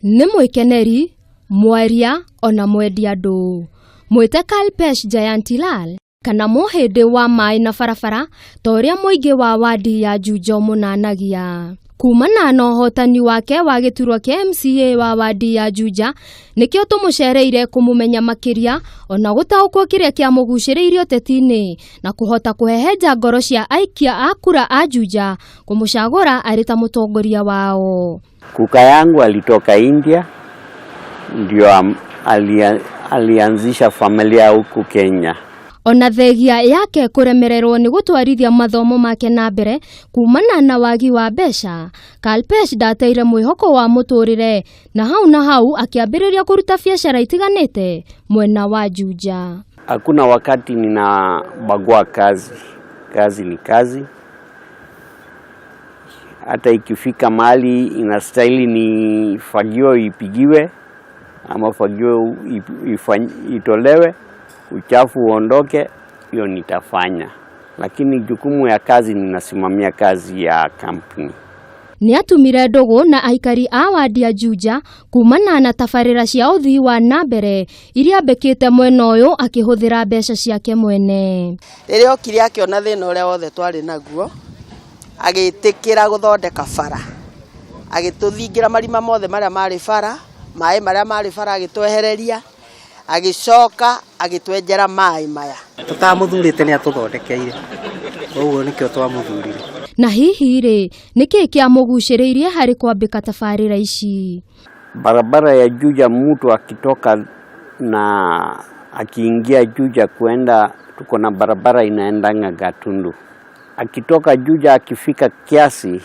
nĩ mwĩkeneri, mwaria ona mwendia andũ. Mwĩte Kalpesh Jayantilal kana mũhĩndĩ wa maĩ na barabara ta ũrĩa mũingĩ wa wadi ya Juja mũnanagia. Kumana na ũhotani wake wa gĩturwa kĩa MCA wa wadi ya Juja, nĩkĩo tũmũcereire kũmũmenya makĩria ona gũtaũkwo kĩrĩa kĩamũgucĩrĩirie ũteti-inĩ na kũhota kũhehenja ngoro cia aikia a kura a Juja kũmũcagũra arĩ ta mũtongoria wao. Kuka yangu alitoka India, ndio alianzisha familia huku Kenya. Ona thegia yake kuremererwo ni gutwarithia mathomo make na mbere kumana na wagi wa mbeca, Kalpesh ndateire mwihoko wa muturire na hau akiambiriria kuruta biashara itiganite mwena wa Juja. Hakuna wakati ninabagua kazi. Kazi ni kazi. Hata ikifika mahali inastahili ni fagio ipigiwe ama fagio itolewe, uchafu uondoke, hiyo nitafanya. Lakini jukumu ya kazi ninasimamia kazi ya kampuni. Ni atumire ndogo na aikari a wadi ya Juja kumana na tabarĩra cia uthii wa nambere iria bekite mwena ũyũ akihũthĩra mbeca ciake mwene. Rĩrĩa okire akiona thĩna ũrĩa wothe twarĩ naguo, agĩtĩkĩra gũthondeka bara. Agĩtũthingira marima mothe marĩa marĩ bara, maĩ marĩa marĩ bara agĩtwehereria, agicoka agitwenjera maĩ maya. Tũtamũthurĩte nĩ atũthondekeire. Ũguo nĩkĩo twamũthurire. Na hihi rĩ, nĩkĩ kĩamũgucĩrĩirie harĩ kwambĩka tabarĩra ici? Barabara ya Juja, mtu akitoka na akiingia Juja kuenda, tuko na barabara inaendanga Gatundu. Akitoka Juja akifika Kiasi,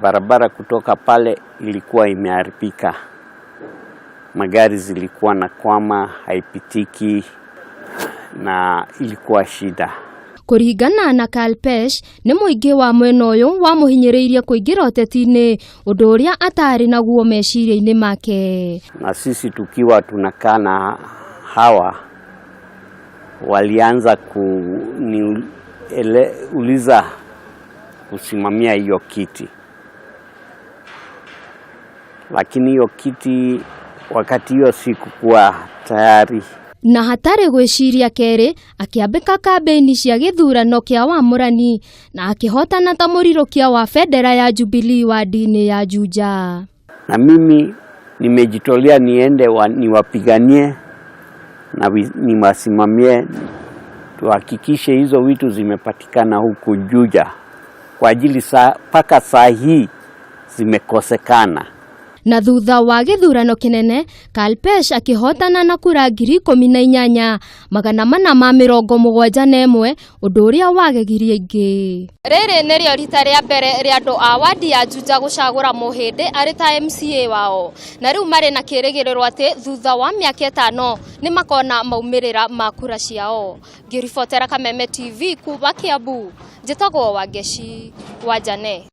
barabara kutoka pale ilikuwa imeharibika. Magari zilikuwa na kwama, haipitiki na ilikuwa shida. Kũringana na Kalpesh, nĩ mũingĩ wa mwena ũyũ wamũhinyĩrĩirie kũingĩra ũteti-inĩ, ũndũ ũrĩa atarĩ naguo meciria-inĩ make. Na sisi tukiwa tunakaa na hawa, walianza kuniuliza kusimamia hiyo kiti. Lakini hiyo kiti wakati hiyo sikukuwa tayari. Na hatarĩ gwĩciria kerĩ, akiambĩka kambeni cia gĩthurano kĩa wamũrani na akihotana ta mũrirũkia wa bendera ya Jubilee wadi-inĩ ya Juja. Na mimi nimejitolea niende niwapiganie na niwasimamie, tuhakikishe hizo vitu zimepatikana huku Juja. Kwa ajili paka saa hii zimekosekana. Na thutha wa gĩthurano kĩnene, Kalpesh akihotana na kura 18,471, ũndũ ũrĩa wagegirie aingĩ. Rĩrĩ nĩrĩo rita rĩa mbere rĩa andũ a wadi ya Juja gũcagũra mũhĩndĩ arĩ ta MCA wao, na rĩu marĩ na kĩrĩgĩrĩro atĩ thutha wa mĩaka 5 nĩ makona maumĩrĩra ma kura ciao. Ngĩribotera Kameme TV kuuma Kiambu, njĩtagwo Wangeci Wanjane.